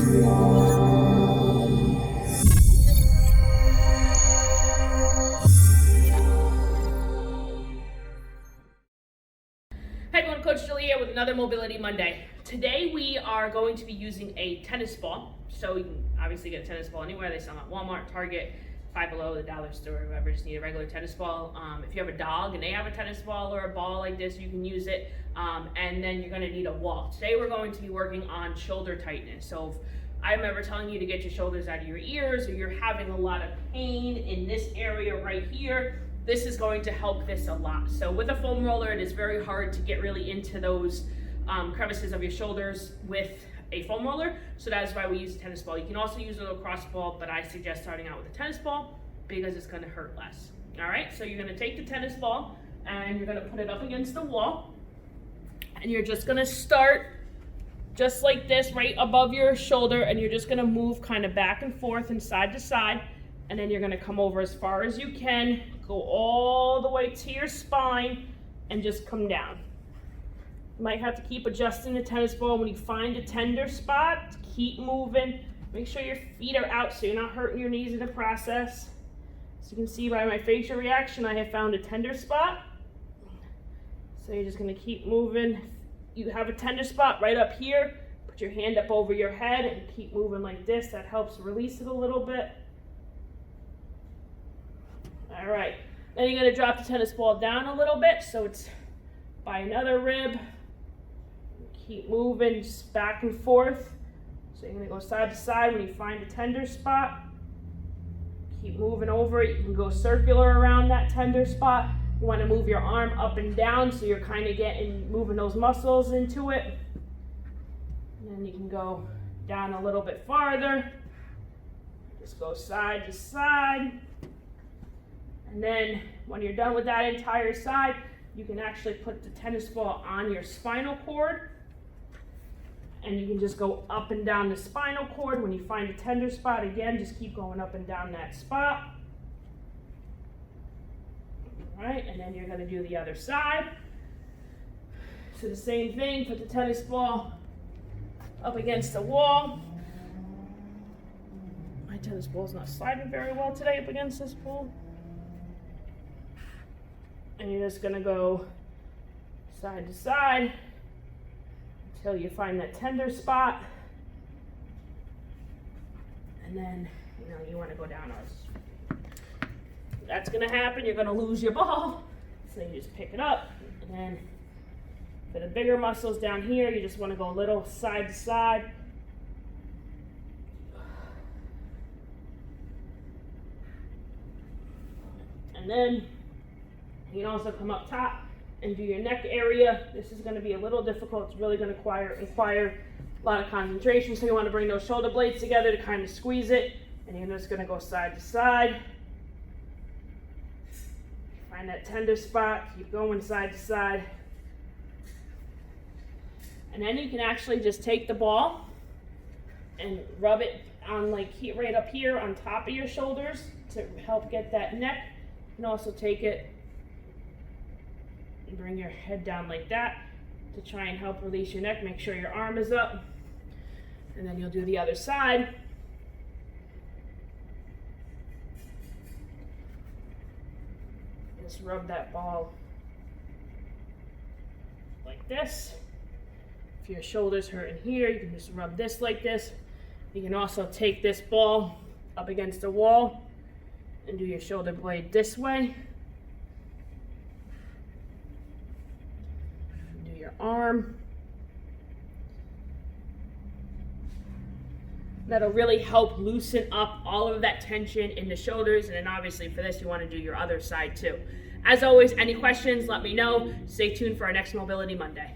Hey everyone, Coach Julie here with another Mobility Monday. Today we are going to be using a tennis ball. So you can obviously get a tennis ball anywhere. They sell them at Walmart, Target, Five Below, the dollar store, whoever. Just need a regular tennis ball. If you have a dog and they have a tennis ball or a ball like this, you can use it. And then you're going to need a wall. Today we're going to be working on shoulder tightness. So if I remember telling you to get your shoulders out of your ears, or you're having a lot of pain in this area right here, this is going to help this a lot. So with a foam roller, it is very hard to get really into those crevices of your shoulders with a foam roller. So that's why we use a tennis ball. You can also use a lacrosse ball, but I suggest starting out with a tennis ball because it's gonna hurt less. All right, so you're gonna take the tennis ball and you're gonna put it up against the wall. And you're just gonna start just like this, right above your shoulder, and you're just gonna move kind of back and forth and side to side. And then you're gonna come over as far as you can, go all the way to your spine, and just come down. You might have to keep adjusting the tennis ball. When you find a tender spot, keep moving. Make sure your feet are out so you're not hurting your knees in the process. As you can see by my facial reaction, I have found a tender spot. So you're just gonna keep moving. You have a tender spot right up here. Put your hand up over your head and keep moving like this. That helps release it a little bit. All right, then you're gonna drop the tennis ball down a little bit so it's by another rib. Keep moving just back and forth. So you're gonna go side to side when you find a tender spot. Keep moving over it. You can go circular around that tender spot. You wanna move your arm up and down so you're kind of moving those muscles into it. And then you can go down a little bit farther. Just go side to side. And then when you're done with that entire side, you can actually put the tennis ball on your spinal cord. And you can just go up and down the spinal cord. When you find a tender spot, again, just keep going up and down that spot. All right, and then you're gonna do the other side. So the same thing, put the tennis ball up against the wall. My tennis ball's not sliding very well today up against this pole. And you're just gonna go side to side until you find that tender spot. And then, you wanna go down. That's gonna happen, you're gonna lose your ball. So you just pick it up. And then for the bigger muscles down here, you just wanna go a little side to side. And then you can also come up top and do your neck area. This is going to be a little difficult. It's really going to require a lot of concentration. So you want to bring those shoulder blades together to kind of squeeze it. And you're just going to go side to side. Find that tender spot. Keep going side to side. And then you can actually just take the ball and rub it on right up here on top of your shoulders to help get that neck. You can also take it and bring your head down like that to try and help release your neck. Make sure your arm is up. And then you'll do the other side. Just rub that ball like this. If your shoulder's hurting here, you can just rub this like this. You can also take this ball up against the wall and do your shoulder blade this way. Arm. That'll really help loosen up all of that tension in the shoulders, and then obviously for this you want to do your other side too. As always, any questions, let me know. Stay tuned for our next Mobility Monday.